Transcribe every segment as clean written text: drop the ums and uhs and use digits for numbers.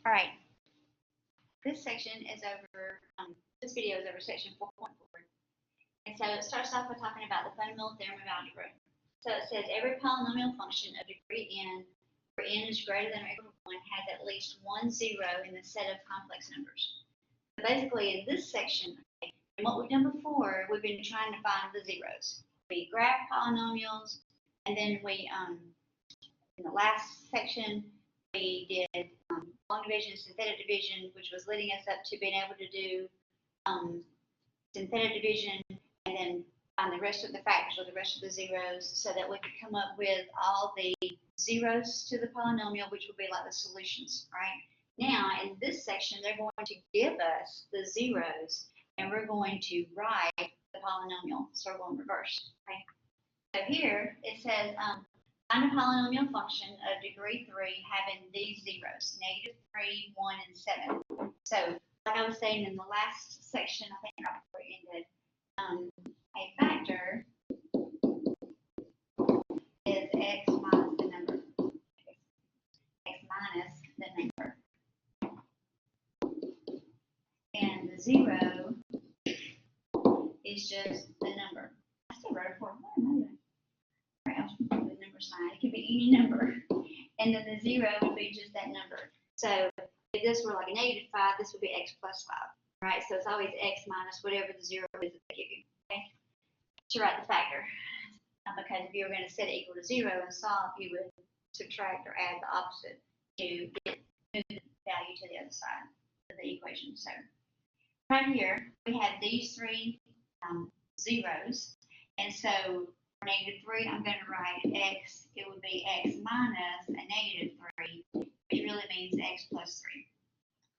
All right. This section is over, this video is over section 4.4. And so it starts off by talking about the fundamental theorem of algebra. So it says every polynomial function of degree n, where n is greater than or equal to 1, has at least one zero in the set of complex numbers. So basically, in this section, okay, and what we've done before, we've been trying to find the zeros. We graph polynomials, and then we, in the last section, we did long division, synthetic division, which was leading us up to being able to do synthetic division and then find the rest of the factors or the rest of the zeros so that we could come up with all the zeros to the polynomial, which would be like the solutions, right? Now, in this section, they're going to give us the zeros, and we're going to write the polynomial. So we're going reverse, okay? So here it says, find a polynomial function of degree 3 having these zeros, -3, 1, and 7. So, like I was saying in the last section, I think right before it ended, a factor is x minus the number. X minus the number. And the zero is just the number. I still wrote it for what am I doing? All right, I was putting the number sign. It could be any number. And then the zero would be just that number. So if this were like a -5, this would be x plus 5. Right? So it's always x minus whatever the zero is that they give you. Okay? To write the factor. Because if you were going to set it equal to 0 and solve, you would subtract or add the opposite to get the value to the other side of the equation. So right here, we have these three zeros. And so for -3, I'm going to write x. It would be x minus a -3, which really means x plus 3.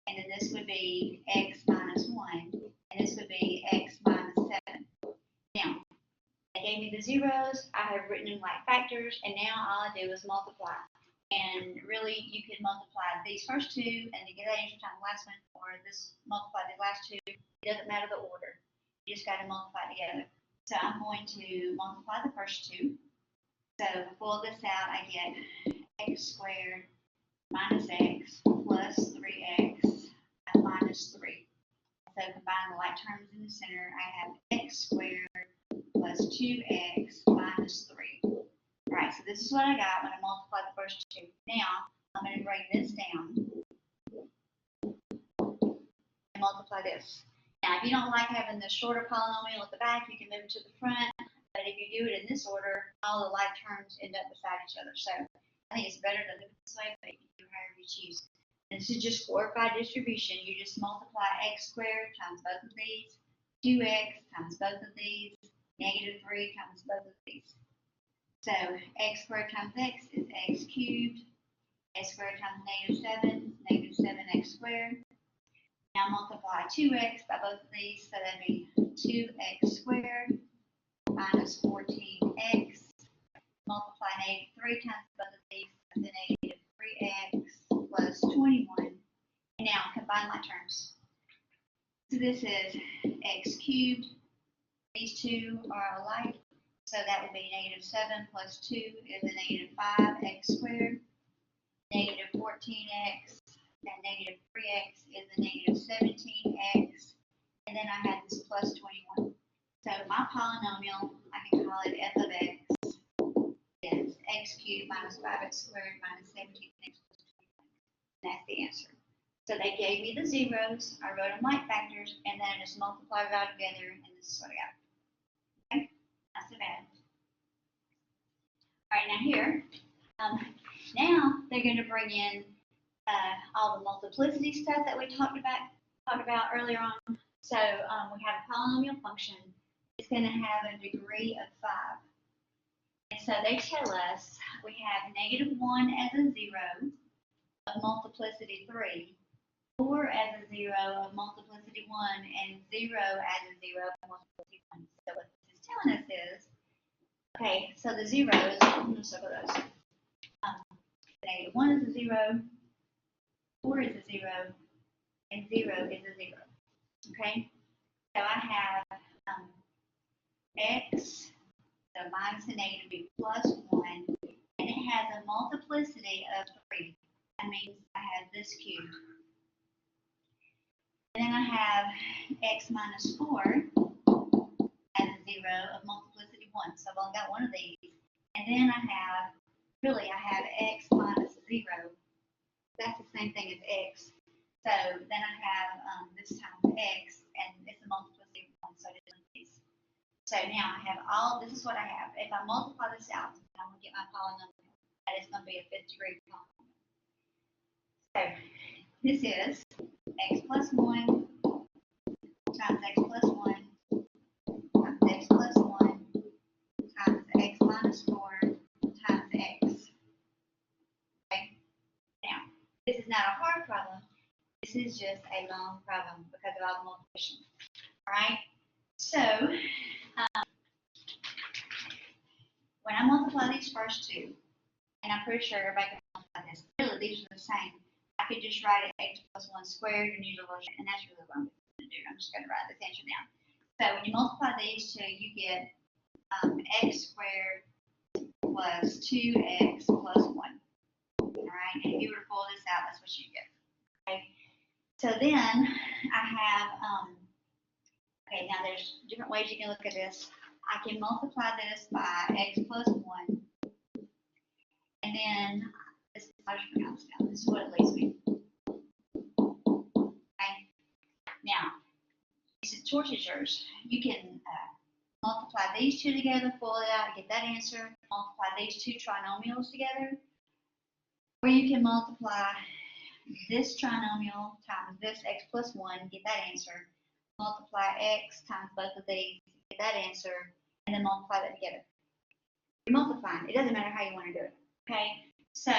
And then this would be x minus 1. And this would be x minus 7. Now, they gave me the zeros. I have written them like factors. And now all I do is multiply. And really, you can multiply these first two and then get that answer time the last one, or this multiply the last two. It doesn't matter the order. You just got to multiply together. So I'm going to multiply the first two. So to pull this out, I get x squared minus x plus 3x minus 3. So combine the like terms in the center, I have x squared plus 2x minus 3. All right, so this is what I got when I multiply the first two. Now, I'm going to bring this down and multiply this. Now, if you don't like having the shorter polynomial at the back, you can move it to the front. But if you do it in this order, all the like terms end up beside each other. So I think it's better to do it this way, but you can do however you choose. And this is just glorified distribution. You just multiply x squared times both of these, 2x times both of these, -3 times both of these. So x squared times x is x cubed. X squared times -7 is -7x squared. Now multiply 2x by both of these, so that'd be 2x squared minus 14x. Multiply -3 times both of these, and then -3x plus 21. And now combine my terms. So this is x cubed. These two are alike, so that would be -7 plus 2 is a -5x squared. -14x and -3x is a -17x. And then I have this plus 21. So my polynomial, I can call it f of x, is x cubed minus 5x squared minus 17x plus 21. And that's the answer. So they gave me the zeros. I wrote them like factors, and then I just multiplied it all together, and this is what I got. Okay, not so bad. All right, now here, now they're going to bring in all the multiplicity stuff that we talked about earlier on. So we have a polynomial function. It's going to have a degree of 5. And so they tell us we have -1 as a zero of multiplicity 3, 4 as a zero of multiplicity 1, and 0 as a zero of multiplicity 1. So what this is telling us is, okay, so the zeros, I'm going to circle those. -1 is a 0, 4 is a 0, and 0 is a 0. Okay, so I have x, so minus the negative would be plus 1, and it has a multiplicity of 3. That means I have this cube. And then I have x minus 4 as a 0 of multiplicity 1. So I've only got one of these. And then I have x minus 0. That's the same thing as x. So then I have this times x, and it's a multiplicity of 1, so it is these. So now I have this is what I have. If I multiply this out, I'm going to get my polynomial. That is going to be a 5th degree polynomial. So this is x plus 1 times x plus 1 times x plus 1 times x minus 4 times x. Okay? Now, this is not a hard problem. This is just a long problem because of all the multiplication. All right? So, when I multiply these first two, and I'm pretty sure everybody can multiply this, really these are the same. I could just write it x plus 1 squared and use a little, and that's really what I'm going to do. I'm just going to write this answer down. So when you multiply these two, you get x squared plus 2x plus 1. All right, and if you were to pull this out, that's what you get. Okay. So then I have, okay, now there's different ways you can look at this. I can multiply this by x plus 1. And then, I just forgot this down. This is what it leaves me. Okay. Now, this choice is yours. You can multiply these two together, pull it out, get that answer. Multiply these two trinomials together. Or you can multiply this trinomial times this x plus 1, get that answer. Multiply x times both of these, get that answer, and then multiply that together. You're multiplying. It doesn't matter how you want to do it. Okay? So,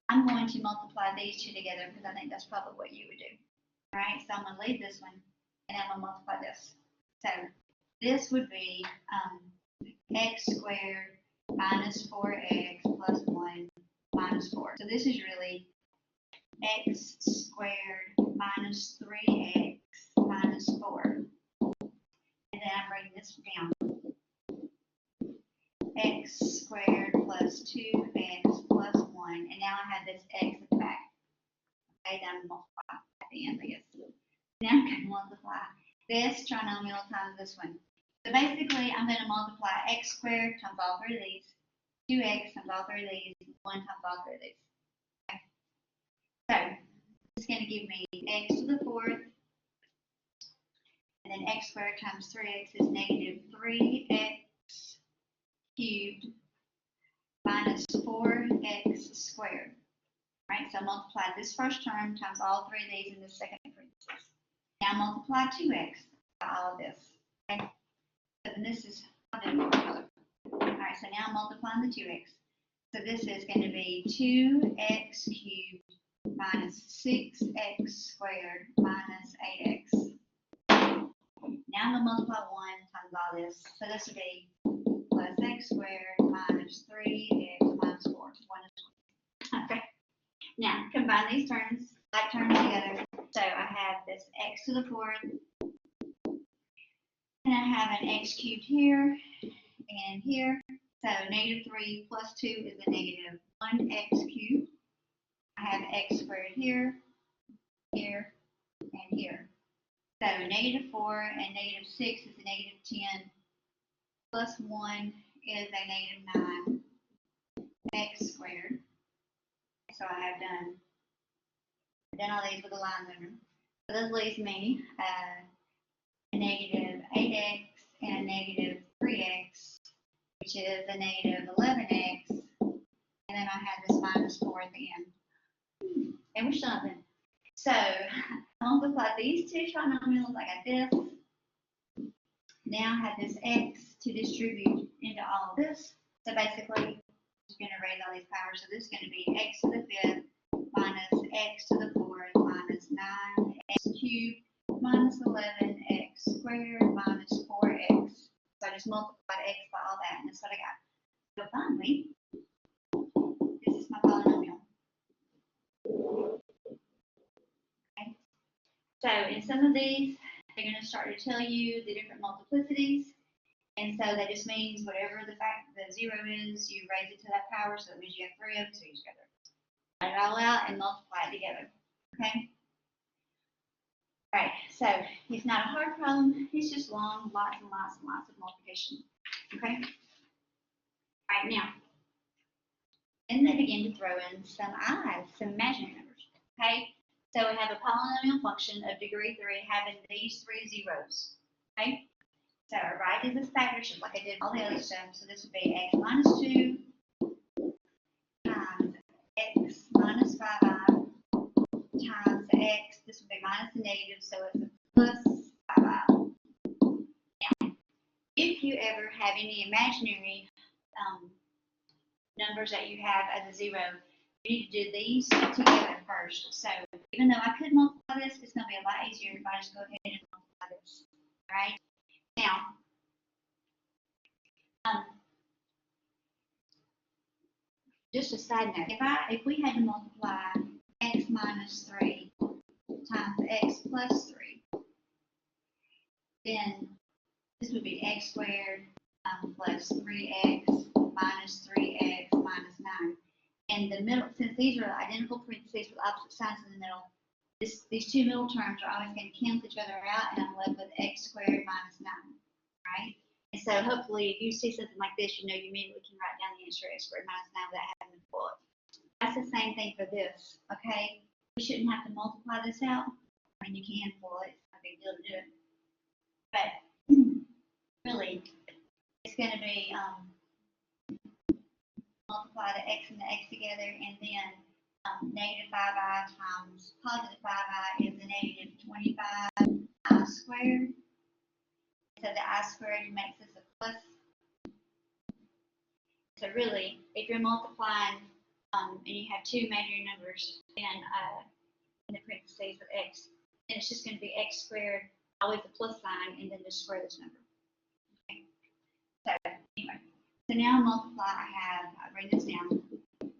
I'm going to multiply these two together because I think that's probably what you would do. All right? So I'm going to leave this one, and I'm going to multiply this. So this would be x squared minus 4x plus 1 minus 4. So this is really x squared minus 3x minus 4. And then I'm bringing this down. X squared plus 2x plus 1. And now I have this x at the back. Okay, then I'm multiply at the end, I guess. Now I'm going to multiply this trinomial times this one. So basically, I'm going to multiply x squared times all three of these, 2x times all three of these, 1 times all three of these. Okay. So, it's going to give me x to the 4th, and then x squared times 3x is negative 3x cubed minus 4x squared. Right, so multiply this first term times all three of these in the second parenthesis. Now multiply 2x by all of this. Okay, so then this is, I'll do it. Alright, so now I'm multiplying the 2x. So this is going to be 2x cubed minus 6x squared minus 8x. Now I'm going to multiply 1 times all this. So this would be plus x squared minus 3x minus 4. 1 is 1. Okay. Now, combine these terms, like terms together. So I have this x to the 4th, and I have an x cubed here and here. So negative 3 plus 2 is a negative 1x cubed. I have x squared here, here, and here. So negative 4 and negative 6 is a negative 10, plus 1 is a negative 9x squared. So I have done all these with the lines under them. So this leaves me a negative 8x and a negative 3x, which is a negative 11x, and then I have this minus 4 at the end. And we're still not done. So I multiply these two trinomials. I got this. Now I have this x to distribute into all of this. So basically, I'm going to raise all these powers. So this is going to be x to the 5th minus x to the 4th minus 9x cubed minus 11x squared minus 4x. So I just multiplied x by all that, and that's what I got. So finally, this is my polynomial. Okay. So in some of these, they're going to start to tell you the different multiplicities. And so that just means whatever the 0 is, you raise it to that power. So that means you have 3 of them, so you just got Write it all out and multiply it together. Okay? All right, so it's not a hard problem. It's just long, lots and lots and lots of multiplication. Okay? All right, now, then they begin to throw in some i's, some imaginary numbers. Okay? So we have a polynomial function of degree 3 having these three zeros. Okay? So our right is a factor, just like I did all the other stuff. So this would be x minus 2 times x minus 5i times x. This would be minus a negative, so it's a plus 5i. Now, if you ever have any imaginary numbers that you have as a zero, you need to do these together first. So even though I could multiply this, it's going to be a lot easier if I just go ahead and multiply this. All right? Now, just a side note, if we had to multiply x minus 3 times x plus 3, then this would be x squared plus 3x minus 3x minus 9. And the middle, since these are identical parentheses with opposite signs in the middle, these two middle terms are always going to cancel each other out, and I'm left with x squared minus 9, right? And so hopefully if you see something like this, you know you immediately can write down the answer x squared minus 9 without having to pull it. That's the same thing for this, okay? You shouldn't have to multiply this out. I mean, you can pull it. It's not a big deal to do it. But really, it's going to be multiply the x and the x together, and then negative 5i times positive 5i is a negative 25i squared. So the I squared makes this a plus. So really, if you're multiplying and you have two imaginary numbers and in the parentheses with x, then it's just going to be x squared, always a plus sign, and then just square this number. Okay. So anyway, so now multiply, I bring this down,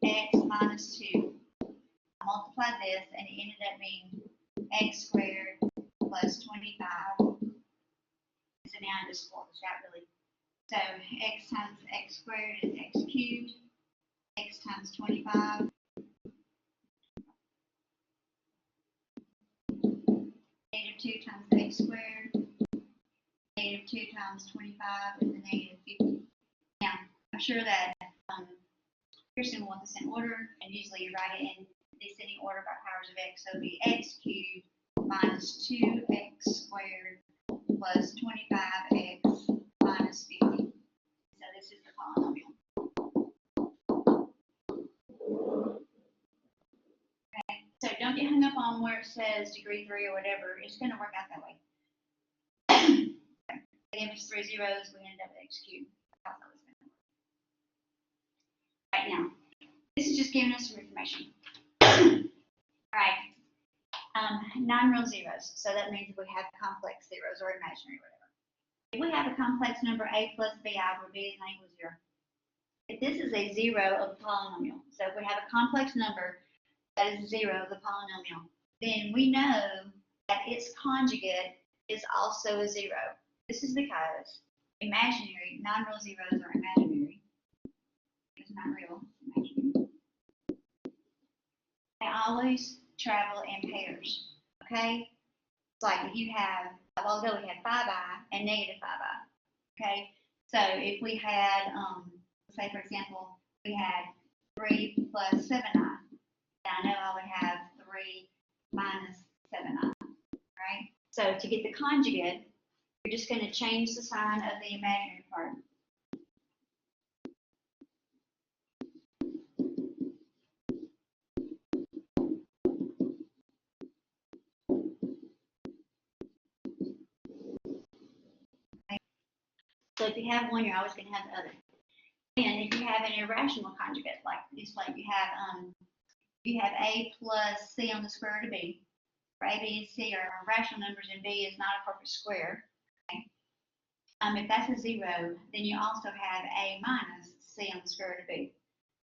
x minus 2. I multiply this, and it ended up being x squared plus 25. So now I just pull this out really. So x times x squared is x cubed, x times 25. Negative 2 times x squared. Negative 2 times 25 is a negative 50. Now, I'm sure that Kirsten will want this in order, and usually you write it in descending order by powers of x. So it would be x cubed minus 2x squared plus 25x minus 50. So this is the polynomial. Okay, so don't get hung up on where it says degree 3 or whatever. It's going to work out that way. They gave us 3 zeros, we ended up with x cubed. That's how that was going to work. Right now, this is just giving us some information. All right, 9 real zeros. So that means if we have complex zeros or imaginary, whatever. If we have a complex number a plus bi, where b is not equal to 0. If this is a zero of the polynomial, so if we have a complex number that is 0 of the polynomial, then we know that its conjugate is also a 0. This is because imaginary, non-real zeros are imaginary. It's not real, it's imaginary. They always travel in pairs, okay? It's like if you have, although we had 5i and negative 5i, okay? So if we had, say for example, we had 3 plus 7i, now I know I would have 3 minus 7i, right? So to get the conjugate, you're just going to change the sign of the imaginary part. Okay. So if you have one, you're always going to have the other. And if you have an irrational conjugate, like this, like you have a plus c on the square root of b, where a, b, and c are irrational numbers, and b is not a perfect square. Okay. If that's a 0, then you also have a minus c on the square root of b.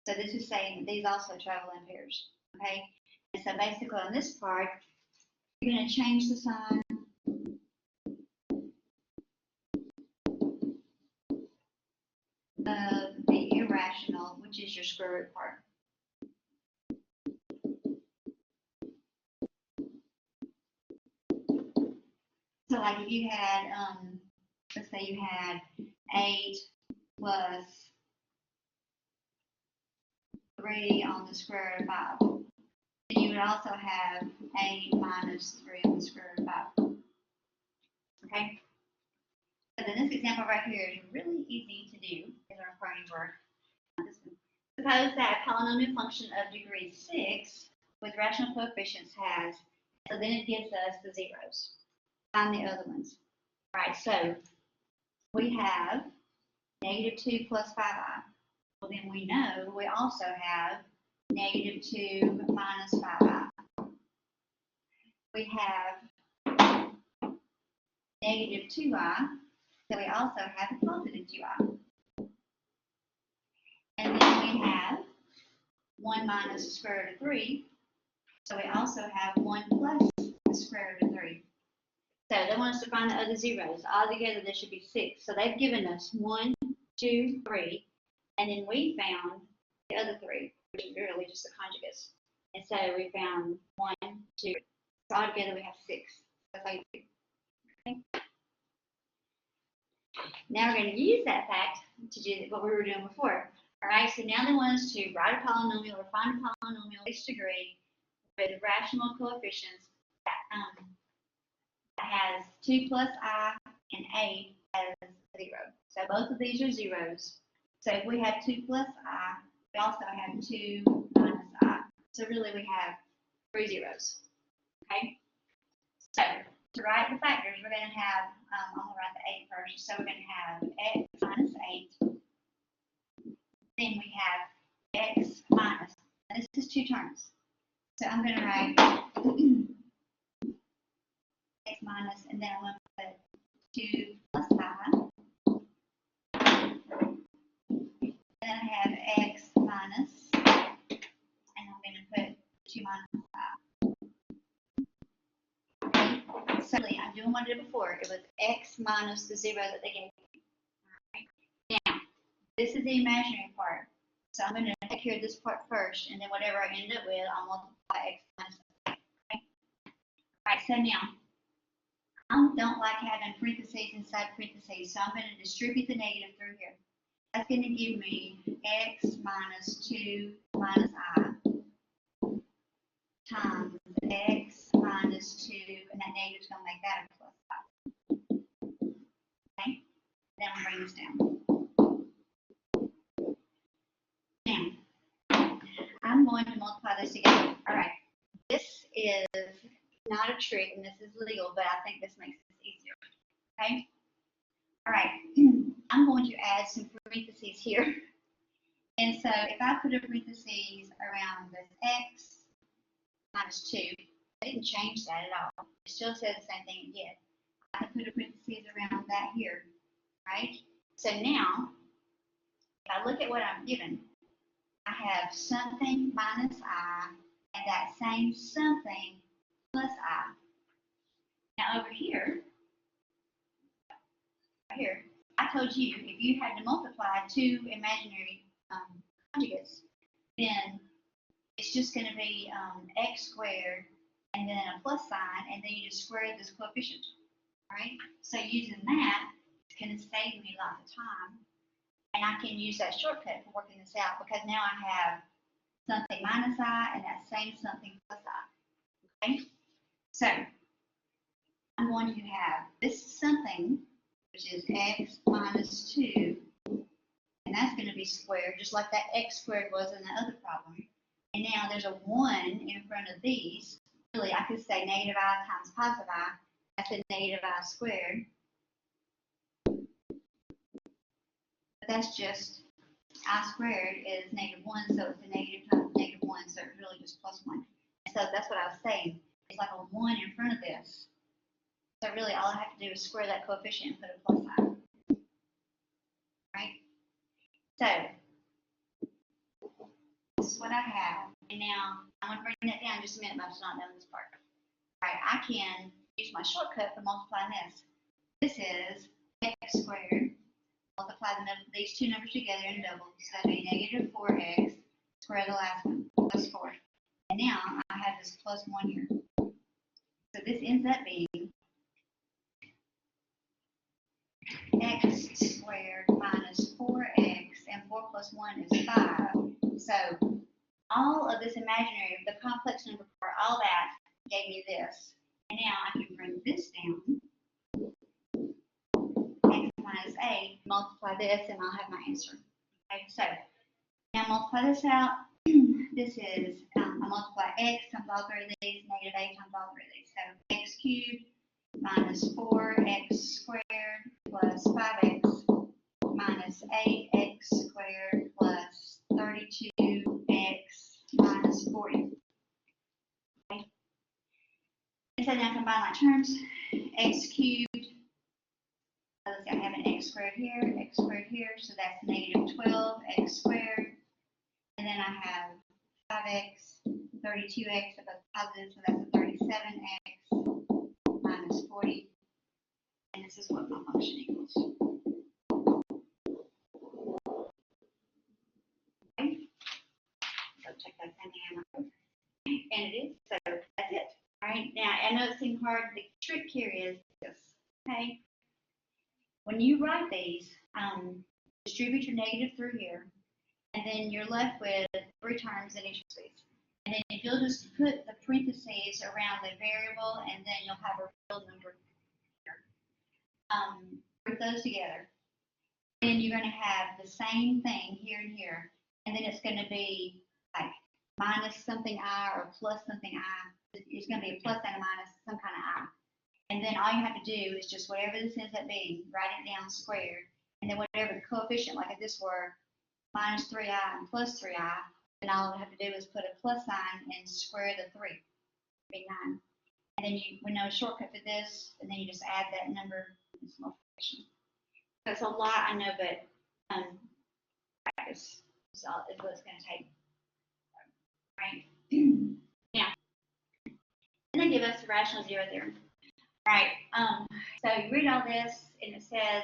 So this is saying that these also travel in pairs. Okay. And so basically on this part, you're going to change the sign of the irrational, which is your square root part. So like if you had, let's say you had 8 plus 3 on the square root of 5, then you would also have 8 minus 3 on the square root of 5. Okay? So then this example right here is really easy to do as our framework. Suppose that a polynomial function of degree 6 with rational coefficients has, so then it gives us the zeros. Find the other ones. All right, so we have -2 plus 5i. Well, then we know we also have -2 minus 5i. We have -2i, so we also have a positive 2i. And then we have 1 minus the square root of 3, so we also have 1 plus the square root of 3. So they want us to find the other zeros. Altogether, there should be 6. So they've given us 1, 2, 3, and then we found the other 3, which is really just the conjugates. And so we found 1, 2. So altogether, we have 6. That's how you do. Okay. Now we're going to use that fact to do what we were doing before. All right, so now they want us to write a polynomial or find a polynomial of this degree with rational coefficients that has 2 plus I and 8 as 0. So both of these are zeros. So if we have 2 plus I, we also have 2 minus I. So really we have 3 zeros. Okay? So to write the factors, we're going to have, I'm going to write the 8 first. So we're going to have x minus 8. Then we have x minus, and this is 2 terms. So I'm going to write x minus, and then I'm going to put 2 plus I. Then I have x minus, and I'm going to put 2 minus I. Okay, so I'm doing what I did before. It was x minus the 0 that they gave me. All right. Now, this is the imaginary part. So I'm going to take care of this part first, and then whatever I end up with, I'll multiply x minus I. Okay? All right, so now, I don't like having parentheses inside parentheses, so I'm going to distribute the negative through here. That's going to give me x minus 2 minus I times x minus 2, and that negative's going to make that a plus I. Okay? Then I'll bring this down. Now, I'm going to multiply this together. All right. This is not a trick, and this is legal, but I think this makes this easier. Okay? All right. I'm going to add some parentheses here. And so if I put a parentheses around this x minus 2, I didn't change that at all. It still says the same thing again. I can put a parentheses around that here, right? So now, if I look at what I'm given, I have something minus I, and that same something plus I. Now over here, right here, I told you if you had to multiply 2 imaginary conjugates, then it's just going to be x squared and then a plus sign, and then you just square this coefficient, right? So using that, it's going to save me lots of time, and I can use that shortcut for working this out because now I have something minus I and that same something plus I. Okay? So I'm going to have this something, which is x minus 2, and that's going to be squared, just like that x squared was in the other problem. And now there's a 1 in front of these. Really, I could say negative I times positive I. That's a negative I squared. But that's just I squared is negative 1, so it's a negative times negative 1, so it's really just plus 1. And so that's what I was saying. It's like a 1 in front of this. So really, all I have to do is square that coefficient and put a plus sign. Right? So this is what I have. And now I'm going to bring that down in just a minute, but I'm just not done this part. All right, I can use my shortcut for multiplying this. This is x squared. Multiply these two numbers together and double. So that'd be negative 4x, square the last one, plus 4. And now I have this plus 1 here. So this ends up being x squared minus 4x, and 4 plus 1 is 5. So all of this imaginary, the complex number part, all that gave me this. And now I can bring this down, x minus a, multiply this, and I'll have my answer. Okay, so now multiply this out. This is, I multiply x times all three of these, negative a times all three of these. So x cubed minus 4x squared plus 5x minus 8x squared plus 32x minus 40. Okay. And so now combine my terms. X cubed, let's see, I have an x squared here, so that's negative 12x squared. And then I have 5x, 32x, so that's positive, so that's a 37x minus 40. And this is what my function equals. Okay. So check that same thing out. And it is, so that's it. All right, now I know it seemed hard. The trick here is this, okay? When you write these, distribute your negative through here, and then you're left with 3 terms in each of these. And then if you'll just put the parentheses around the variable, and then you'll have a real number here. Put those together. Then you're going to have the same thing here and here, and then it's going to be like minus something I or plus something I. It's going to be a plus and a minus some kind of I. And then all you have to do is just whatever this ends up being, write it down squared, and then whatever the coefficient, like if this were minus 3i and plus 3i, then all I have to do is put a plus sign and square the 3. It'd be 9. And then we know a shortcut for this, and then you just add that number in this multiplication. So it's a lot, I know, but practice is what it's going to take. Right? Now, then they give us the rational zero theorem. Right. So you read all this, and it says,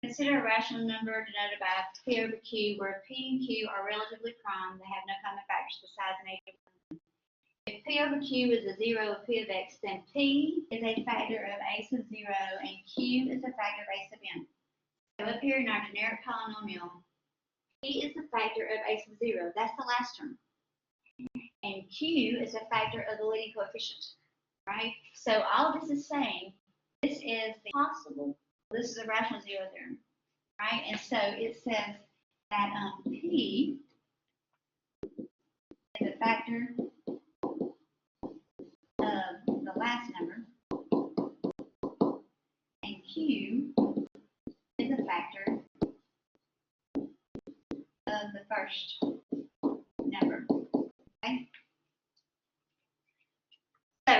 consider a rational number denoted by P over Q, where P and Q are relatively prime. They have no common factors besides negative 1. If P over Q is a 0 of P of X, then P is a factor of A sub 0, and Q is a factor of A sub n. So up here in our generic polynomial, P is the factor of A sub 0. That's the last term. And Q is a factor of the leading coefficient. Right? So all this is saying, this is the possible, this is a rational zero theorem. Right? And so it says that P is a factor of the last number, and Q is a factor of the first number. Okay? So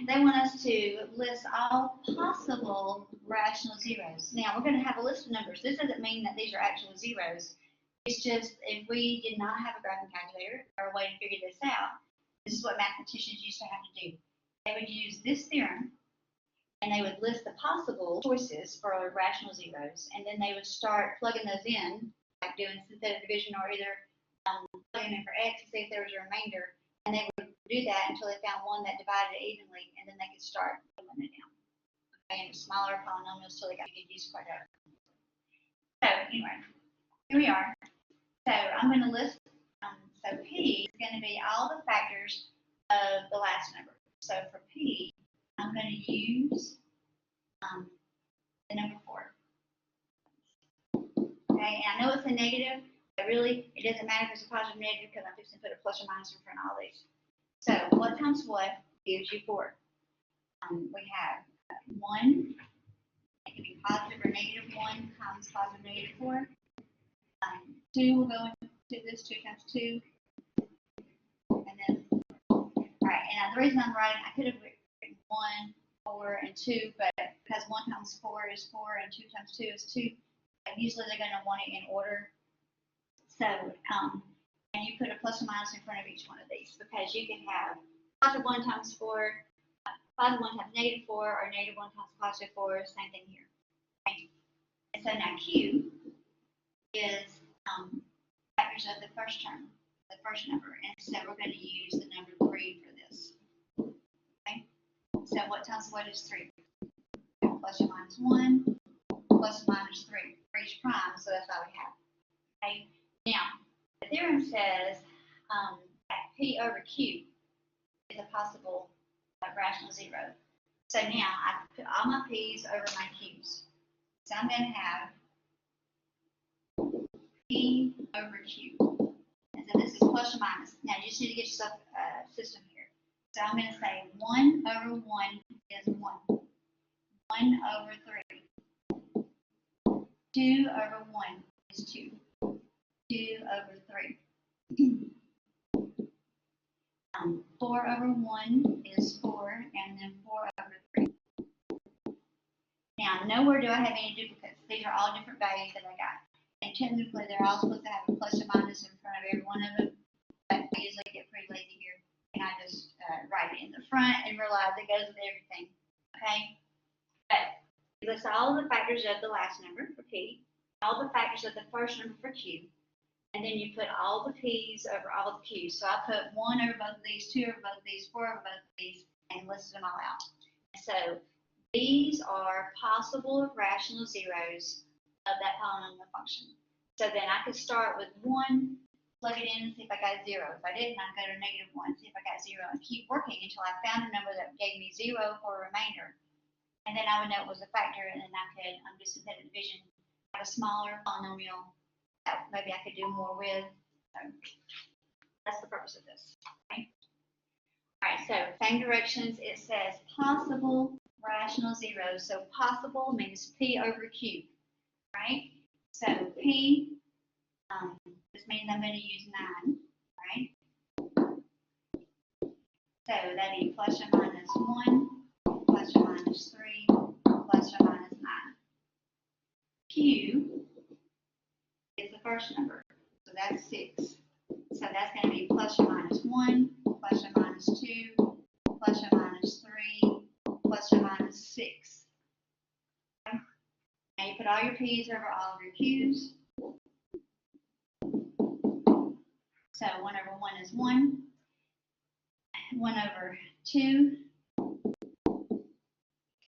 they want us to list all possible rational zeros. Now, we're going to have a list of numbers. This doesn't mean that these are actual zeros. It's just if we did not have a graphing calculator or a way to figure this out, this is what mathematicians used to have to do. They would use this theorem, and they would list the possible choices for rational zeros, and then they would start plugging those in, like doing synthetic division, or either plugging in for x to see if there was a remainder, and they would do that until they found one that divided it evenly, and then they could start pulling it down. Okay, and smaller polynomials till they got to get used quite out. So anyway, here we are. So I'm going to list, so P is going to be all the factors of the last number. So for P, I'm going to use the number 4. Okay, and I know it's a negative, but really it doesn't matter if it's a positive or negative because I'm fixing to put a plus or minus in front of all these. So what times what gives you 4? We have 1, it can be positive or negative 1 times positive negative 4. 2 will go into this, 2 times 2. And then, all right, and the reason I'm writing, I could have written 1, 4, and 2, but because 1 times 4 is 4 and 2 times 2 is 2, usually they're going to want it in order. So, and you put a plus or minus in front of each one of these because you can have positive 1 times 4, positive 1 times negative 4, or negative 1 times positive 4, same thing here. Okay? And so now Q is factors of the first term, the first number, and so we're going to use the number 3 for this. Okay? So what times what is 3? Plus or minus 1, plus or minus 3 for each prime, so that's all we have. Okay. Now, the theorem says that P over Q is a possible rational zero. So now I put all my P's over my Q's. So I'm going to have P over Q. And so this is plus or minus. Now you just need to get yourself a system here. So I'm going to say 1 over 1 is 1. 1 over 3. 2 over 1 is 2. 2 over 3. 4 over 1 is 4, and then 4 over 3. Now, nowhere do I have any duplicates. These are all different values that I got. And technically, they're all supposed to have a plus or minus in front of every one of them. But I usually get pretty lazy here, and I just write it in the front and realize it goes with everything. Okay? But you list all of the factors of the last number for P, all the factors of the first number for Q, and then you put all the P's over all the Q's. So I put 1 over both of these, 2 over both of these, 4 over both of these, and listed them all out. So these are possible rational zeros of that polynomial function. So then I could start with 1, plug it in and see if I got a 0. If I didn't, I'd go to -1, see if I got 0, and keep working until I found a number that gave me 0 for a remainder. And then I would know it was a factor, and then I could do synthetic division, have a smaller polynomial that maybe I could do more with. So that's the purpose of this. Okay. All right, so same directions. It says possible rational zeros. So possible means P over Q, right? So P, this means I'm going to use 9, right? So that'd be plus or minus 1, plus or minus 3, plus or minus 9. Q is the first number, so that's 6. So that's going to be plus or minus 1, plus or minus 2, plus or minus 3, plus or minus 6. Okay. Now you put all your P's over all of your Q's. So 1 over 1 is 1. 1 over 2. 1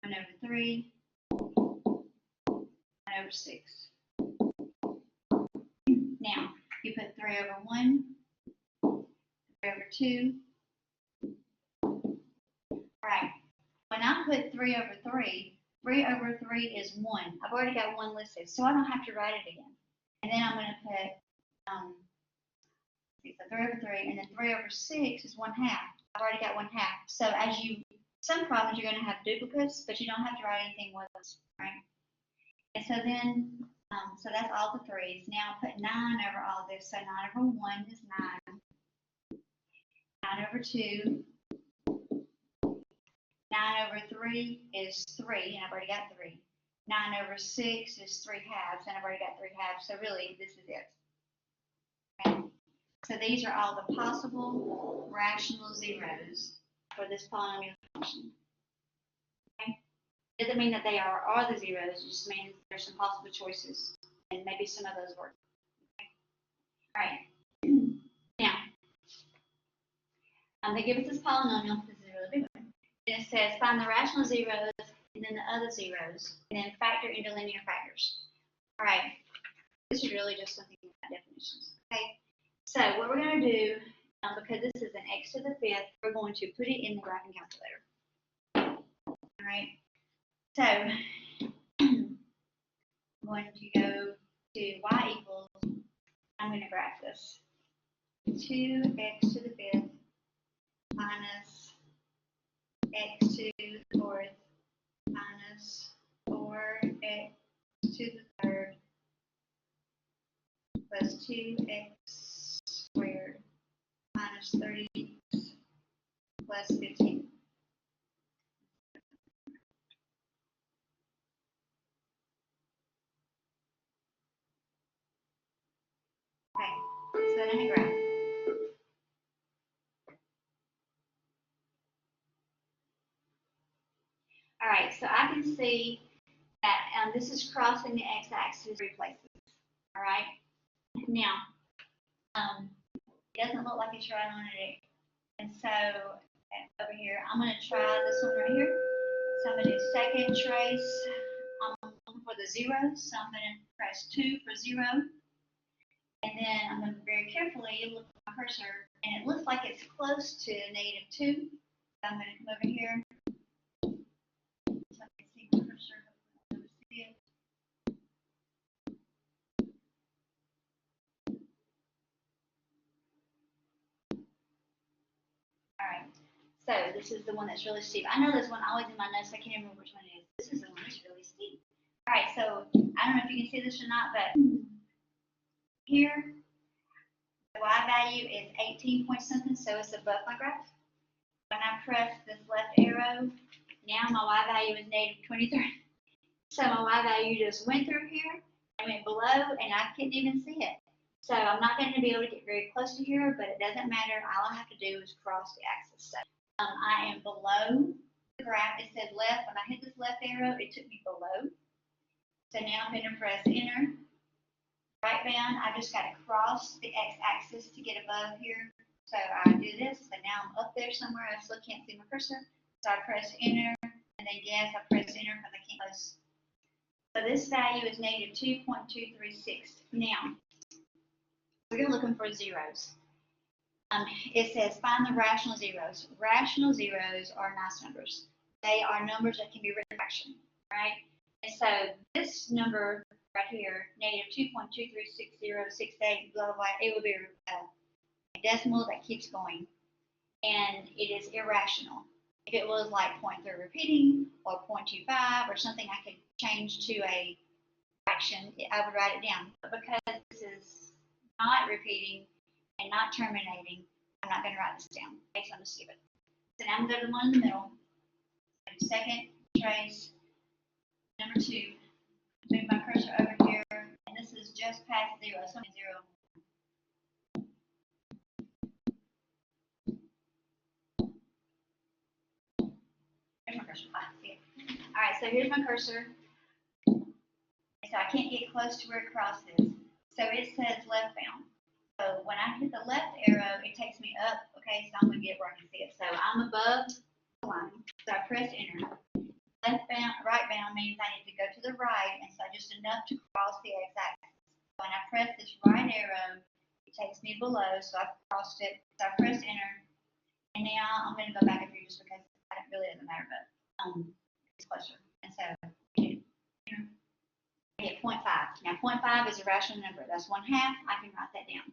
over 3. 1 over 6. Now, you put 3 over 1, 3 over 2. All right. When I put 3 over 3, 3 over 3 is 1. I've already got 1 listed, so I don't have to write it again. And then I'm going to put so 3 over 3, and then 3 over 6 is 1/2. I've already got 1/2. So some problems you're going to have duplicates, but you don't have to write anything with us, right? And so then, so that's all the 3's. Now I'll put 9 over all this. So 9 over 1 is 9. 9 over 2. 9 over 3 is 3, and I've already got 3. 9 over 6 is 3/2, and I've already got 3/2. So really, this is it. Okay. So these are all the possible rational zeros for this polynomial function. Okay. Doesn't mean that they are the zeros. It just means there's some possible choices, and maybe some of those work. Okay. All right. Now, they give us this polynomial. This is a really big one. And it says find the rational zeros and then the other zeros, and then factor into linear factors. All right. This is really just something about definitions. Okay. So what we're going to do, because this is an x to the 5th, we're going to put it in the graphing calculator. All right. So I'm going to go to y equals, I'm going to graph this, 2x to the 5th minus x to the 4th minus 4x to the 3rd plus 2x squared minus 30x plus 15. Okay, so then I graph. All right, so I can see that this is crossing the x-axis 3 places. All right, now it doesn't look like it's right on it, and so over here I'm going to try this one right here. So I'm going to do second trace. I'm looking for for the zeros, so I'm going to press 2 for 0. And then I'm going to very carefully look at my cursor, and it looks like it's close to -2. So I'm going to come over here so I can see my cursor. See it. All right. So this is the one that's really steep. I know there's one always in my notes. I can't remember which one it is. This is the one that's really steep. All right. So I don't know if you can see this or not, but here the y value is 18 point something, so it's above my graph. When I press this left arrow, now my y value is -23. So my y value just went through here and went below, and I couldn't even see it. So I'm not going to be able to get very close to here, but it doesn't matter. All I have to do is cross the axis. So I am below the graph. It said left. When I hit this left arrow, it took me below. So now I'm going to press enter. Right bound, I just got to cross the x-axis to get above here. So I do this, so now I'm up there somewhere. I still can't see my cursor. So I press enter, and then yes, I press enter because I can't close. So this value is -2.236. Now, we're looking for zeros. It says find the rational zeros. Rational zeros are nice numbers. They are numbers that can be written in fraction, right? And so this number right here, -2.2366068, blah, blah, blah, it will be a decimal that keeps going. And it is irrational. If it was like 0.3 repeating or 0.25 or something I could change to a fraction, I would write it down. But because this is not repeating and not terminating, I'm not going to write this down. Okay, so I'm going to skip it. So now I'm going to go to the one in the middle. Second trace, number 2. Move my cursor over here, and this is just past 0. So 0. Here's my cursor. See it. All right, so here's my cursor. So I can't get close to where it crosses. So it says left bound. So when I hit the left arrow, it takes me up. Okay, so I'm going to get where I can see it. So I'm above the line. So I press enter. Left bound, right bound means I need to go to the right, and so just enough to cross the x-axis. When I press this right arrow, it takes me below, so I've crossed it. So I press enter, and now I'm going to go back up here just because it really doesn't matter, but it's closer. And so I get 0.5. Now 0.5 is a rational number. That's 1/2. I can write that down.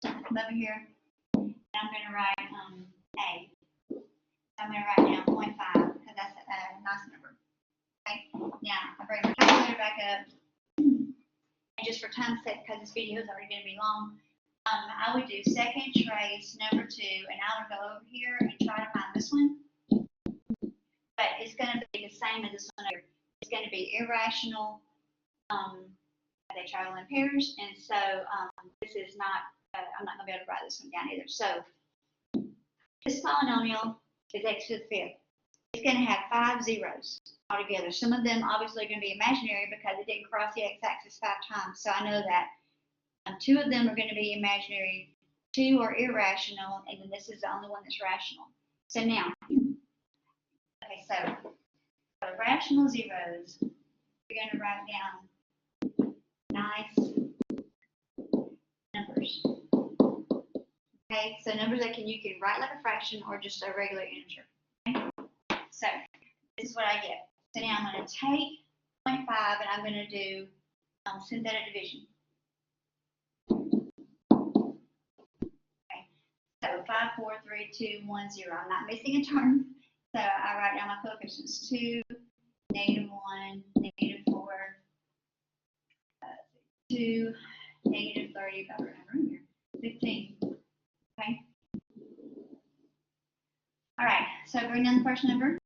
So I come over here, and I'm going to write A. I'm going to write down 0.5 because that's a nice number. Okay. Now I bring my calculator back up, and just for time's sake, because this video is already going to be long, I would do second trace number 2, and I would go over here and try to find this one. But it's going to be the same as this one here. It's going to be irrational. They travel in pairs, and so this is not. I'm not going to be able to write this one down either. So this polynomial is x to the 5th. It's going to have 5 zeros altogether. Some of them obviously are going to be imaginary because it didn't cross the x-axis 5 times. So I know that 2 of them are going to be imaginary, 2 are irrational, and then this is the only one that's rational. So now, okay, so for rational zeros, we're going to write down nice numbers. Okay, so numbers that you can write like a fraction or just a regular integer. Okay? So this is what I get. So now I'm going to take 0.5 and I'm going to do synthetic division. Okay, so 5, 4, 3, 2, 1, 0. I'm not missing a term. So I write down my coefficients: 2, -1, -4, 2, -30. If I remember in here, 15. Okay. All right, so bring down the first number,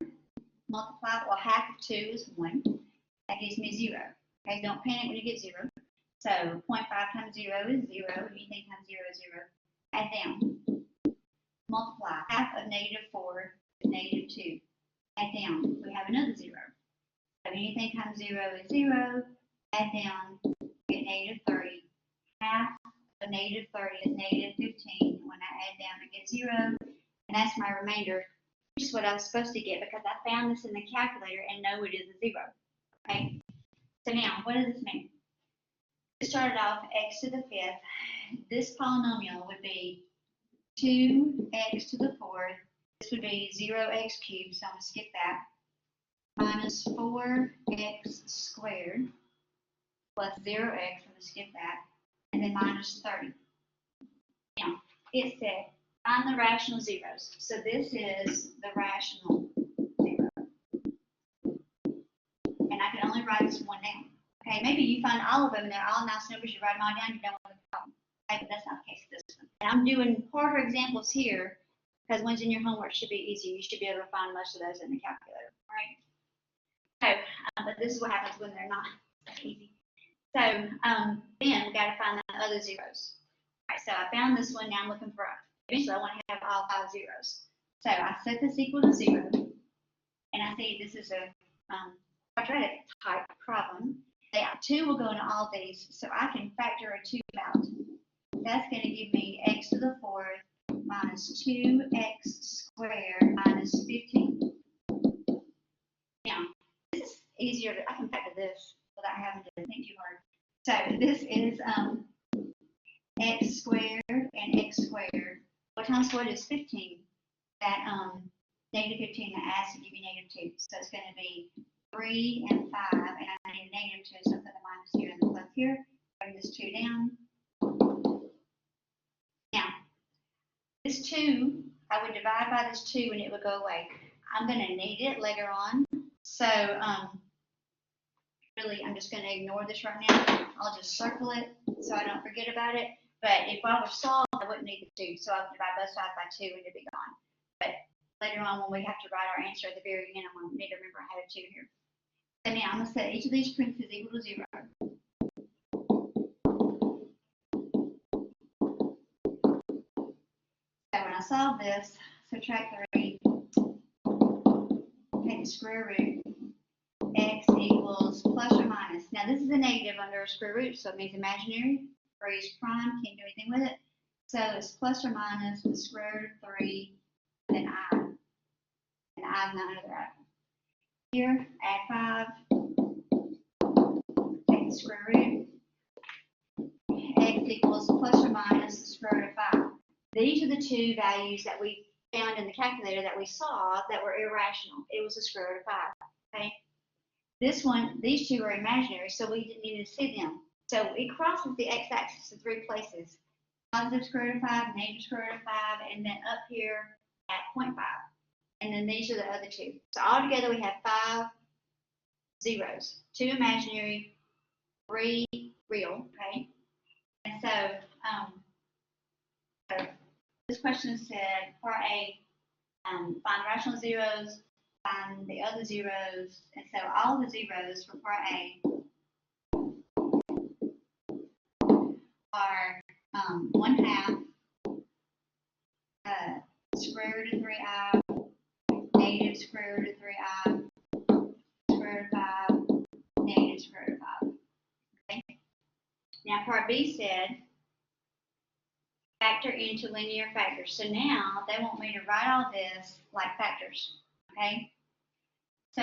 multiply, well, half of 2 is 1. That gives me 0. Okay, don't panic when you get 0. So 0.5 times 0 is 0. Anything times 0 is 0. Add down. Multiply. Half of -4 is -2. Add down. We have another 0. So anything times 0 is 0. Add down. Get -30. Half of -30 is -15. When I add down, I get 0. And that's my remainder, which is what I was supposed to get because I found this in the calculator and know it is a 0. Okay. So now, what does this mean? It started off x to the 5th. This polynomial would be 2x to the 4th. This would be 0x cubed, so I'm going to skip that. Minus 4x squared plus 0x, I'm going to skip that. And then minus 30. Now, it said, find the rational zeros. So this is the rational zero. And I can only write this one down. Okay, maybe you find all of them and they're all nice numbers, you write them all down, you don't want the problem. Okay, but that's not the case with this one. And I'm doing harder examples here because ones in your homework should be easy. You should be able to find most of those in the calculator, right? So, but this is what happens when they're not easy. So then we got to find the other zeros. All right, so I found this one. Now I'm looking for, eventually I want to have all 5 zeros. So I set this equal to 0, and I see this is a quadratic type problem. Yeah, 2 will go into all these, so I can factor a 2 out. That's going to give me x to the 4th minus 2x squared minus 15. Now, this is easier. I can factor this without having to think too hard. So this is x squared and x squared. What times what is 15? That negative 15 that adds to give you negative 2. So it's going to be 3 and 5, and I need a negative 2, so I put the minus here and the plus here. Bring this 2 down. Now, this 2, I would divide by this 2 and it would go away. I'm going to need it later on. So, really, I'm just going to ignore this right now. I'll just circle it so I don't forget about it. But if I were solved, I wouldn't need the 2, so I would divide both sides by 2 and it'd be gone. But later on, when we have to write our answer at the very end, I'm going to need to remember I had a 2 here. So now I'm going to set each of these parentheses equal to 0. So when I solve this, subtract 3, take the square root, x equals plus or minus. Now this is a negative under a square root, so it means imaginary. 3 is prime, can't do anything with it. So it's plus or minus the square root of 3, then I. And I is not under the radical. Here, add 5, take the square root, x equals plus or minus the square root of 5. These are the 2 values that we found in the calculator that we saw that were irrational. It was the square root of 5. Okay. This one, these 2 are imaginary, so we didn't need to see them. So it crosses the x-axis in 3 places. Positive square root of 5, negative square root of 5, and then up here at 0.5. And then these are the other 2. So altogether we have 5 zeros. 2 imaginary, 3 real, okay? And so, this question said, part A, find rational zeros, find the other zeros, and so all the zeros for part A are 1/2 square root of 3i, negative square root of 3i, square root of 5, negative square root of 5. Okay. Now part B said factor into linear factors. So now they want me to write all this like factors. Okay. So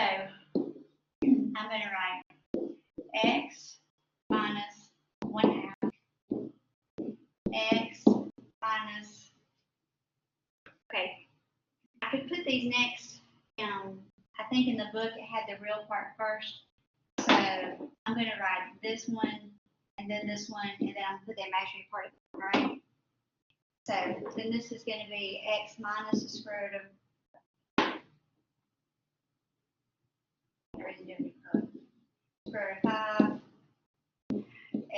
I'm going to write x minus 1/2, x minus, okay, I could put these next, I think in the book it had the real part first, so I'm going to write this one, and then this one, and then I'm going to put the imaginary part of it, all right? So then this is going to be x minus the square root of, square root of 5,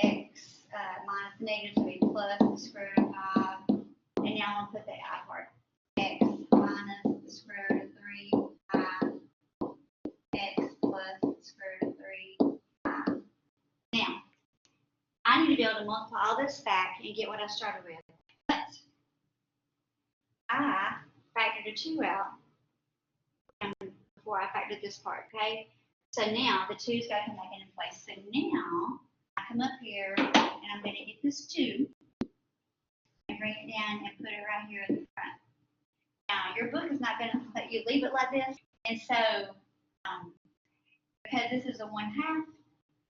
x minus the negative to be plus the square root of 5, and now I'm going to put the I part. X minus the square root of 3i, x plus the square root of 3i. Now, I need to be able to multiply all this back and get what I started with. But I factored a 2 out before I factored this part, okay? So now the 2's got to come back into place. So now I come up here and I'm going to get this 2 and bring it down and put it right here in the front. Now your book is not going to let you leave it like this, and so because this is a 1/2,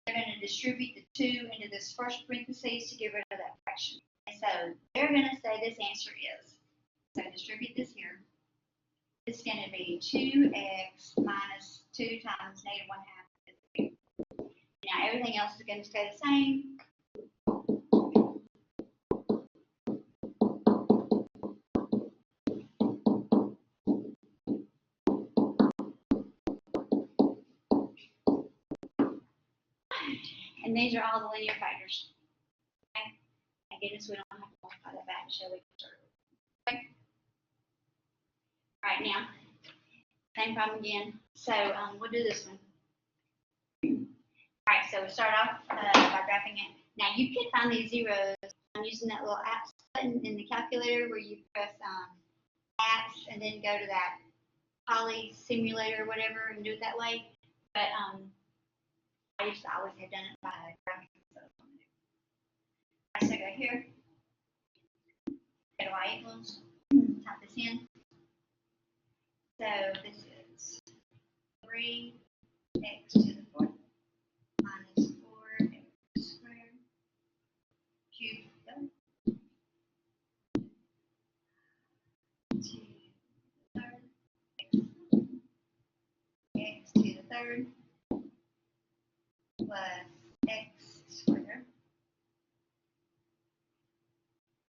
they're going to distribute the 2 into this first parentheses to get rid of that fraction. And so they're going to say this answer is, so distribute this here. It's going to be 2x minus 2 times negative 1/2. Now everything else is going to stay the same. And these are all the linear factors. Okay? Thank goodness we don't have to multiply that back to show we can start. Okay? All right, now, same problem again. So we'll do this one. All right, so we start off by graphing it. Now you can find these zeros using that little apps button in the calculator where you press apps and then go to that poly simulator or whatever and do it that way. But I used to always have done it by graphing. So I so go here, go to y equals, type this in. So this is 3x to the 4th minus 4x squared cubed to the 3rd x to the 3rd plus x squared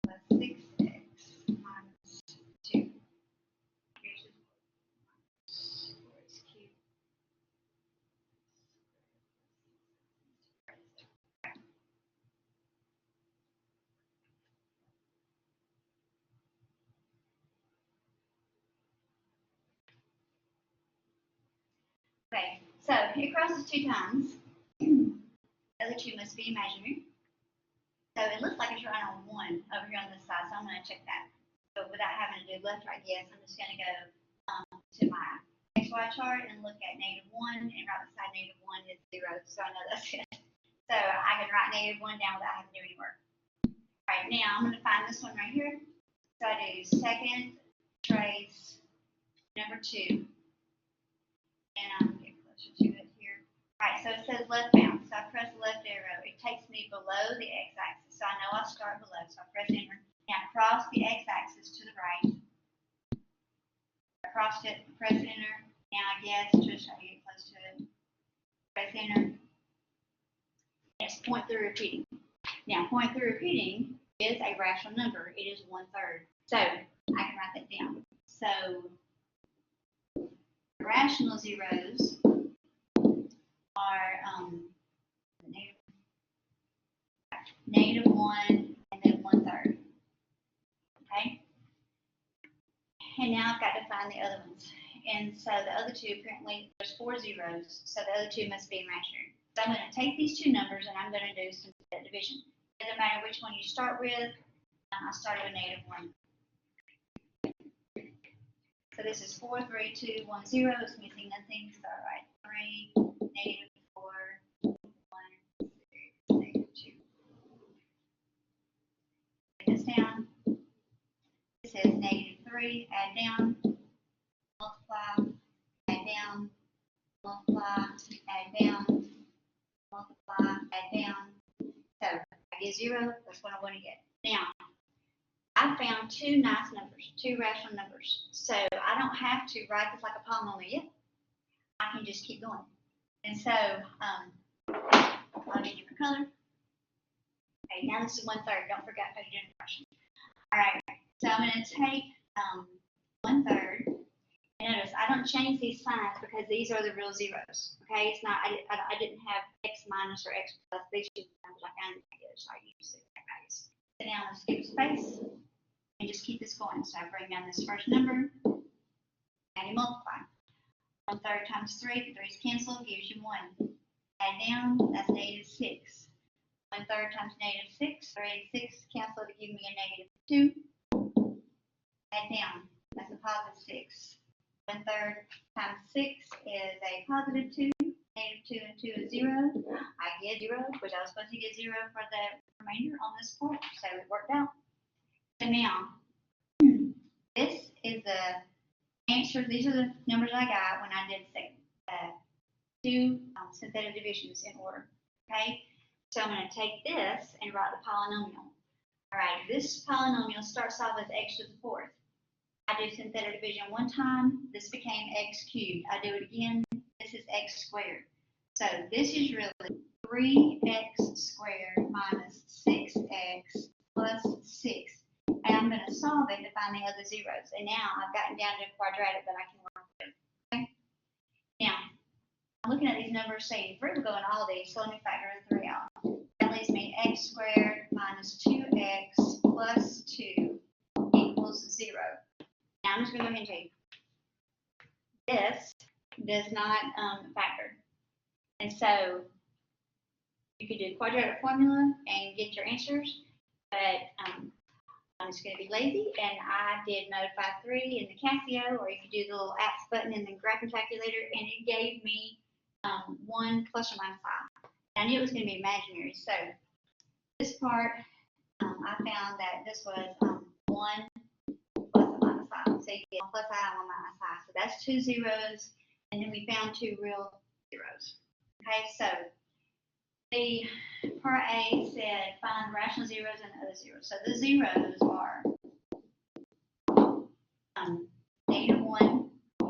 plus 6x minus 2. Here's the 4x cubed. Okay, so it crosses 2 times. The other 2 must be imaginary. So it looks like it's right on 1 over here on this side, so I'm going to check that. So without having to do left, right, yes, I'm just going to go to my XY chart and look at -1, and right beside -1 is 0, so I know that's it. So I can write -1 down without having to do any work. All right, now I'm going to find this one right here. So I do second trace number 2, and I'm getting closer to it here. All right, so it says left bound, so I press the left arrow. It takes me below the x-axis, so I know I'll start below, so I press enter. Now cross the x-axis to the right. I crossed it, press enter. Now I guess, just try to get close to it. Press enter. It's point through repeating. Now, point through repeating is a rational number. It is 1/3. So I can write that down. So rational zeros are -1 and then 1/3. Okay? And now I've got to find the other ones. And so the other 2, apparently there's 4 zeros, so the other 2 must be imaginary. So I'm going to take these 2 numbers and I'm going to do some division. It doesn't matter which one you start with. I started with -1. So this is 4, 3, 2, 1, 0. It's missing nothing. So I write 3, -4, 1, 6, -2. Write this down. This is -3. Add down. Multiply. Add down. Multiply. Add down. Multiply. Add down. So I get 0. That's what I want to get. Now, I found 2 nice numbers, 2 rational numbers. So I don't have to write this like a polynomial. I can just keep going. And so I'll get a different color. Okay, now this is 1/3. Don't forget how to do the fraction. All right, so I'm going to take 1/3. And notice I don't change these signs because these are the real zeros. Okay, it's not. I didn't have x minus or x plus. These two numbers I found together, so I use the exact values. So now let's skip space and just keep this going. So I bring down this first number and you multiply. 1/3 times 3, the 3's cancel, gives you 1. Add down, that's -6. 1/3 times -6, 3 and 6 cancel to give me a -2. Add down, that's a +6. 1/3 times 6 is a +2. -2 and 2 is 0. I get 0, which I was supposed to get 0 for the remainder on this part, so it worked out. So now, this is the answer. These are the numbers I got when I did 2 synthetic divisions in order. Okay, so I'm going to take this and write the polynomial. All right, this polynomial starts off as x to the fourth. I do synthetic division one time, this became x cubed. I do it again, this is x squared. So this is really 3x squared minus 6x plus 6. And I'm going to solve it to find the other zeros. And now I've gotten down to quadratic that I can work with. Okay? Now, I'm looking at these numbers saying, we're going to all these, so let me factor the 3 out. That leaves me x squared minus 2x plus 2 equals 0. Now I'm just going to go ahead and tell you. This does not factor. And so you could do quadratic formula and get your answers, but I'm just going to be lazy, and I did modify 3 in the Casio, or you could do the little apps button in the graphing calculator, and it gave me 1 plus or minus 5. I knew it was going to be imaginary, so this part, I found that this was 1 plus or minus 5. So you get 1 plus I and 1 minus I. So that's 2 zeros, and then we found 2 real zeros. Okay, so the part A said find rational zeros and other zeros. So the zeros are -1,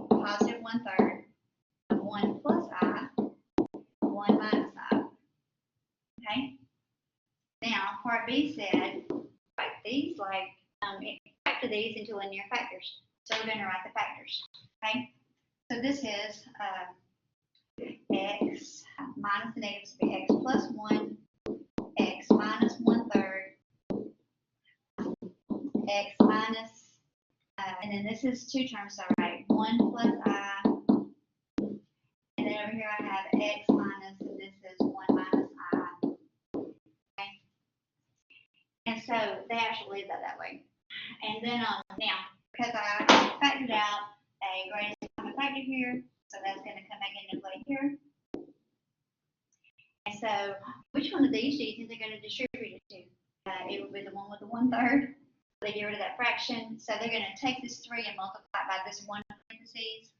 positive 1/3, 1 plus I, 1 minus I. Okay. Now part B said write these like factor these into linear factors. So we're going to write the factors. Okay. So this is x minus the negatives would be x plus 1, x minus 1/3, x minus, and then this is 2 terms, so I write 1 plus I, and then over here I have x minus, and this is 1 minus I. Okay? And so they actually leave that way. And then now, because I factored out a greatest common factor here, so that's going to come back into play here. And so, which one of these do you think they're going to distribute it to? It will be the one with the 1/3. They get rid of that fraction. So they're going to take this 3 and multiply it by this 1 parentheses.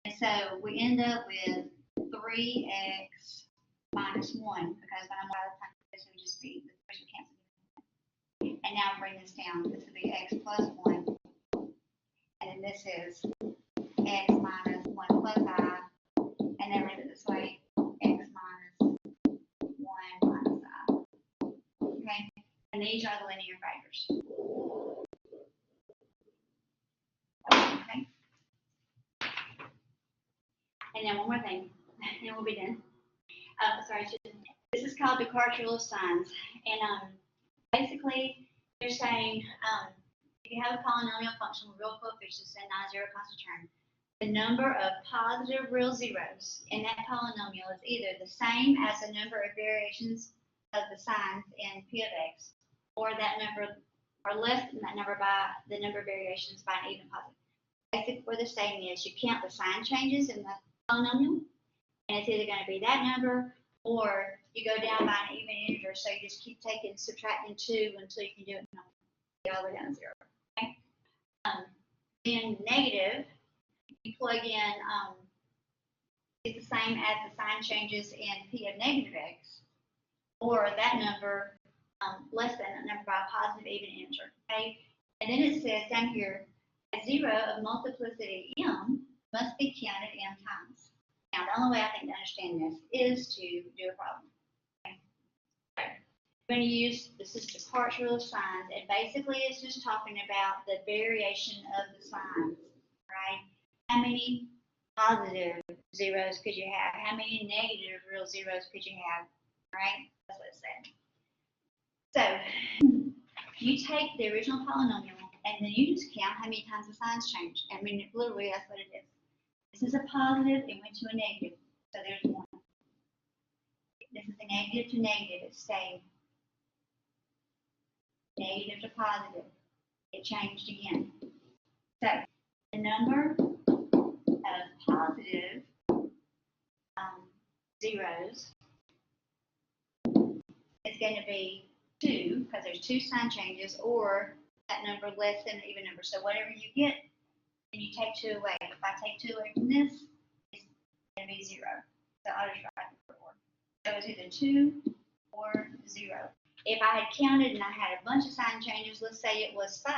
And so we end up with 3x minus 1, because when I'm multiplying this would just be the first cancel. And now bring this down. This would be x plus 1. And then this is x minus 1 plus I. And then leave it this way. X minus 1 minus I. Okay? And these are the linear factors. Okay? And then one more thing, and then we'll be done. This is called Descartes' rule of signs. And basically, they're saying if you have a polynomial function with real coefficients and non-zero constant term, the number of positive real zeros in that polynomial is either the same as the number of variations of the signs in P of x, or that number, or less than that number by the number of variations by an even positive. Basically, what they're saying is you count the sign changes in the polynomial, and it's either going to be that number, or you go down by an even integer, so you just keep taking, subtracting 2 until you can do it all the way down to 0. Okay? Then negative, you plug in, it's the same as the sign changes in P of negative x, or that number less than that number by a positive even integer. Okay? And then it says down here, a 0 of multiplicity m must be counted m times. Now, the only way I think to understand this is to do a problem. Okay? So, we're going to use, this is Descartes' rule of signs, and basically it's just talking about the variation of the signs, right? How many positive zeros could you have? How many negative real zeros could you have, right? That's what it said. So, you take the original polynomial, and then you just count how many times the signs change. I mean, literally, that's what it is. This is a positive, it went to a negative, so there's 1. This is a negative to negative, it stayed. Negative to positive, it changed again. So, the number of positive zeros is going to be 2, because there's 2 sign changes, or that number less than an even number. So whatever you get, then you take 2 away. If I take 2 away from this, it's going to be 0. So I'll just write the 4. So it's either 2 or 0. If I had counted and I had a bunch of sign changes, let's say it was 5,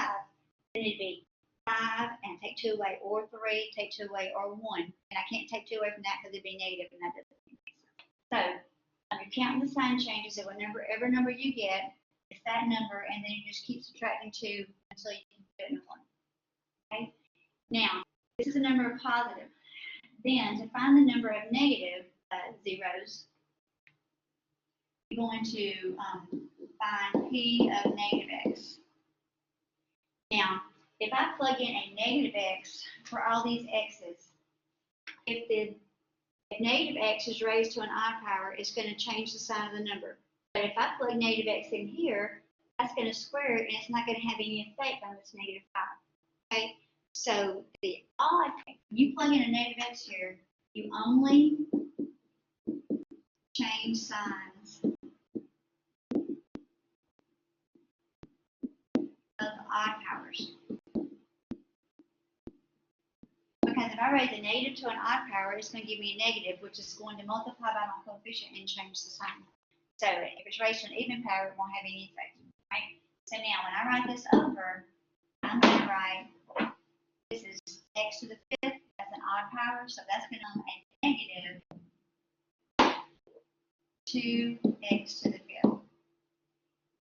then it'd be 5 and take 2 away, or 3, take 2 away, or 1. And I can't take 2 away from that because it'd be negative, and that doesn't make sense. So you're counting the sign changes, and whatever number you get, it's that number, and then you just keep subtracting 2 until you can get in 1. Okay? Now, this is a number of positive. Then, to find the number of negative zeros, you're going to find p of negative x. Now, if I plug in a negative x for all these x's, if negative x is raised to an odd power, it's going to change the sign of the number. But if I plug negative x in here, that's going to square it, and it's not going to have any effect on this negative 5. Okay? So the odd, you plug in a negative x here, you only change signs of odd powers. Because if I raise a negative to an odd power, it's going to give me a negative, which is going to multiply by my coefficient and change the sign. So if it's raised to an even power, it won't have any effect. Right? So now when I write this over, I'm going to write, this is x to the 5th, that's an odd power, so that's going to be a negative 2x to the 5th.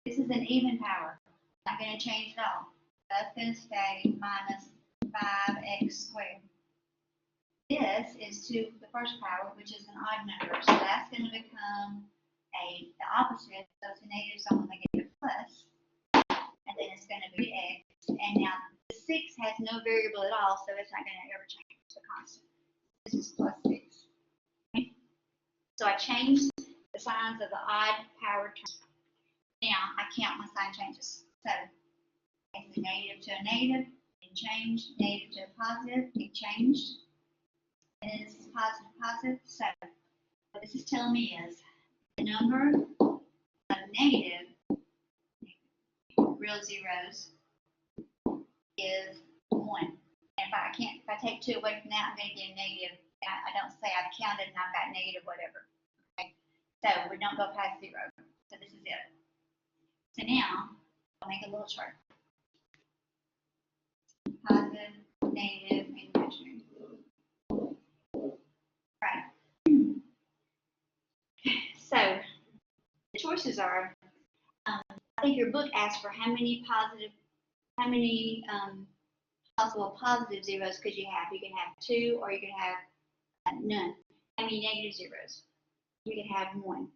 This is an even power. Not going to change at all. That's going to stay minus 5x squared. This is to the first power, which is an odd number, so that's going to become the opposite, so it's a negative, so I'm going to get a plus, and then it's going to be x, and now the 6 has no variable at all, so it's not going to ever change. It's a constant. This is plus 6. Okay? So I changed the signs of the odd power terms. Now I count my sign changes. So it's a negative to a negative, it changed, negative to a positive, it changed, and then this is positive, positive. So what this is telling me is the number of negative real zeros is 1. And if I take 2 away from that, I'm going to get a negative. I don't say I've counted and I've got negative whatever. Okay? So we don't go past 0. So this is it. So now I'll make a little chart. Positive, negative, and imaginary. Right. So the choices are, I think your book asks for how many possible positive zeros could you have? You can have 2, or you can have none. How many negative zeros? You can have 1,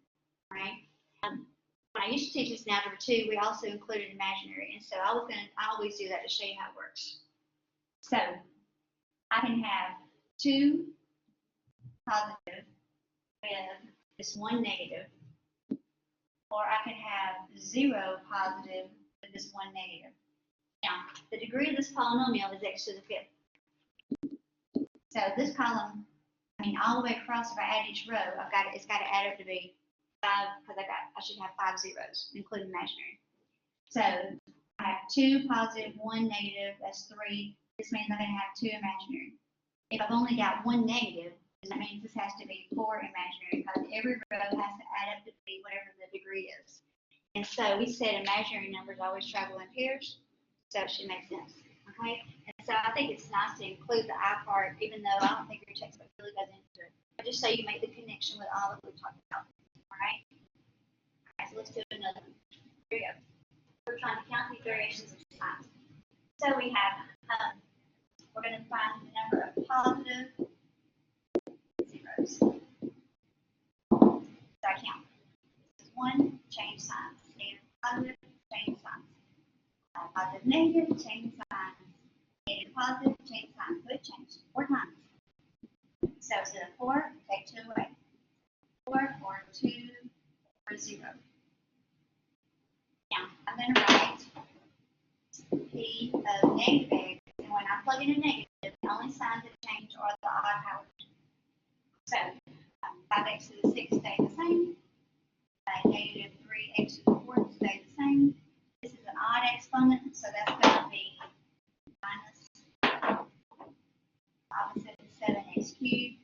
right? When I used to teach this in Algebra 2, we also included imaginary, and so I always do that to show you how it works. So I can have 2 positive with this 1 negative, or I can have 0 positive with this 1 negative. Now, the degree of this polynomial is x to the 5th. So this column, all the way across, if I add each row, it's got to add up to be 5, because I should have 5 zeros, including imaginary. So I have 2 positive, 1 negative, that's 3. This means I'm going to have 2 imaginary. If I've only got 1 negative, then that means this has to be 4 imaginary, because every row has to add up to be whatever the degree is. And so we said imaginary numbers always travel in pairs, so it should make sense. Okay? And so I think it's nice to include the I part, even though I don't think your textbook really goes into it. But just so you make the connection with all that we've talked about. Alright? Alright, so let's do another one. Here we go. We're trying to count these variations of signs. So we have, we're going to find the number of positive zeros. So I count. This is 1, change signs. Negative, positive, change signs. Positive, negative, change signs. Negative, positive, change signs. So it changed 4 times. So instead of 4, take 2 away. 4, 4, 2, 4, 0. Now, I'm going to write P of negative x, and when I plug in a negative, the only signs that change are the odd powers. So, 5x to the 6th stay the same. Negative 3x to the 4th stay the same. This is an odd exponent, so that's going to be minus opposite of 7x cubed.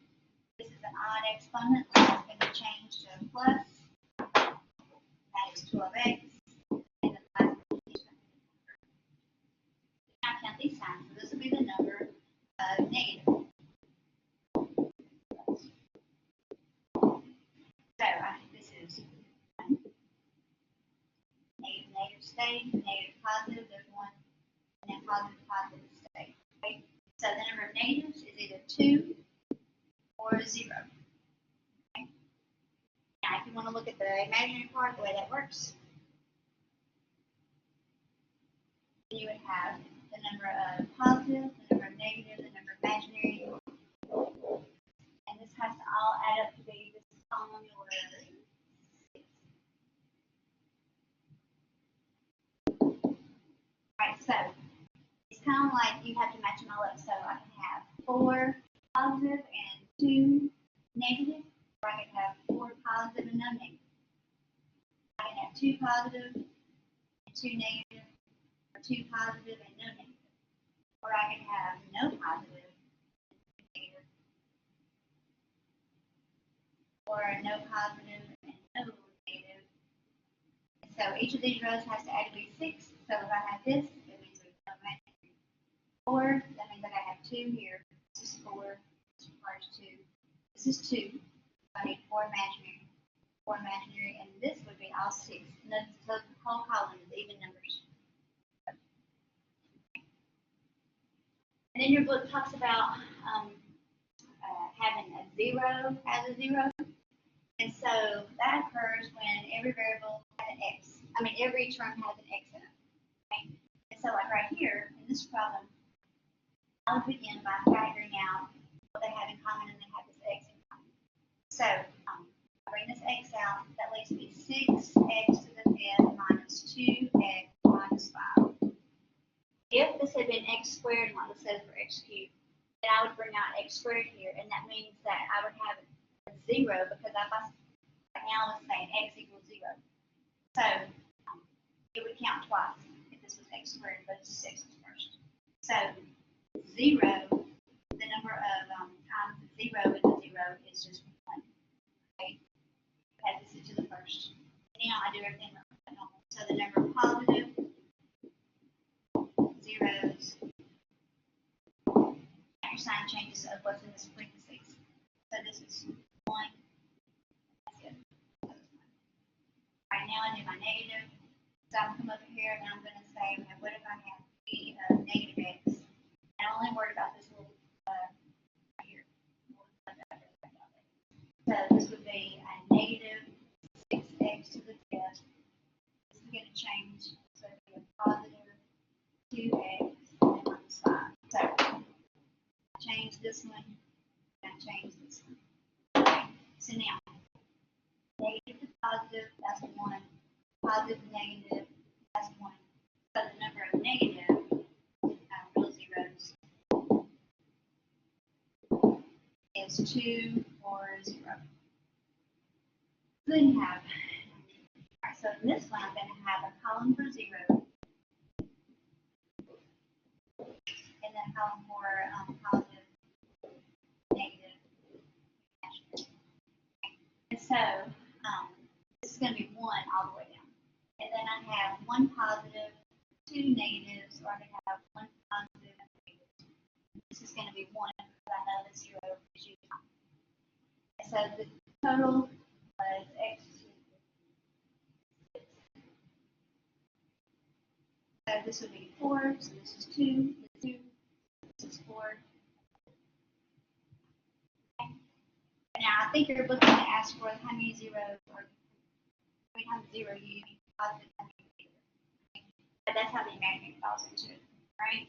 This is an odd exponent, so that's going to change to plus, that is 12x, and the last one is now count these signs. So this will be the number of negative. So this is negative, negative stay, negative, positive, there's one, and then positive, positive stay. Okay? So the number of negatives is either 2 or 0. Okay? Now, if you want to look at the imaginary part, the way that works, you would have the number of positive, the number of negative, the number of imaginary, and this has to all add up to be this formula. Right, so it's kind of like you have to match them all up. So I can have 4 positive and 2 negative, or I can have 4 positive and none negative. I can have 2 positive and 2 negative, or 2 positive and no negative. Or I can have no positive and negative, or no positive and no negative. And so each of these rows has to add to be 6. So if I have this, that means we have no imaginary. 4, that means that I have 2 here. This is 4. This requires 2. This is 2. So I need 4 imaginary. 4 imaginary, and this would be all 6. Notice the whole column is even numbers. And then your book talks about having a 0 as a 0. And so that occurs when every variable has an x. Every term has an x in it. Okay? And so like right here, in this problem, I would begin by factoring out what they have in common, and they have this x in common. So I bring this x out, that leaves me 6x to the 5th minus 2x minus 5. If this had been x squared, like this says for x cubed, then I would bring out x squared here, and that means that I would have a 0 because if I right now let's say x equals 0. So it would count twice if this was x squared, but it's 6 first. So 0, the number of times the 0 with the 0 is just 1. Okay? Add this into the first. Now I do everything like normal. So the number of positive zeros, your sign changes of what's in this parentheses. So this is 1. That's good. Right now I do my negative. So I'm going to come over here and I'm going to say, okay, what if I have p of negative x? And I'm only worried about this little right here. So this would be a negative 6x to the 5th. This is going to change. So it would be a positive 2x and minus 5. So change this one and change this one. Okay. So now, negative to positive, that's 1. Positive to negative, that's 1. So the number of negative real zeros is 2 or 0. Then you have, alright, so in this one I'm going to have a column for 0 and then a column for positive, negative, and so this is going to be 1 all the way down. And then I have 1 positive, 2 negatives, or I can have 1 positive and negative. This is going to be 1 because I know the 0 is usually. And so the total was x. So this would be 4, so this is 2, this is 2, this is 4. Okay. Now I think your book is going to ask for how many zeros, or how many times 0 you use positive and negative. Okay. But that's how the imaginary falls into it, right?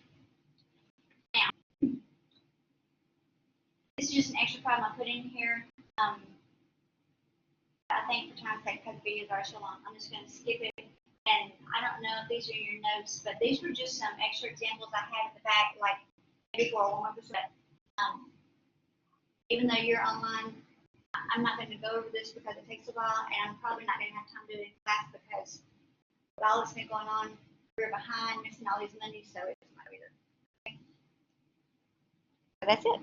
Now, this is just an extra problem I put in here. I think for time's sake, because the videos are so long, I'm just going to skip it. And I don't know if these are your notes, but these were just some extra examples I had at the back, like maybe for a homework. Even though you're online, I'm not going to go over this because it takes a while, and I'm probably not going to have time to do it in class because with all that's been going on, we're behind, missing all these Mondays, so it doesn't matter either. Okay. So that's it.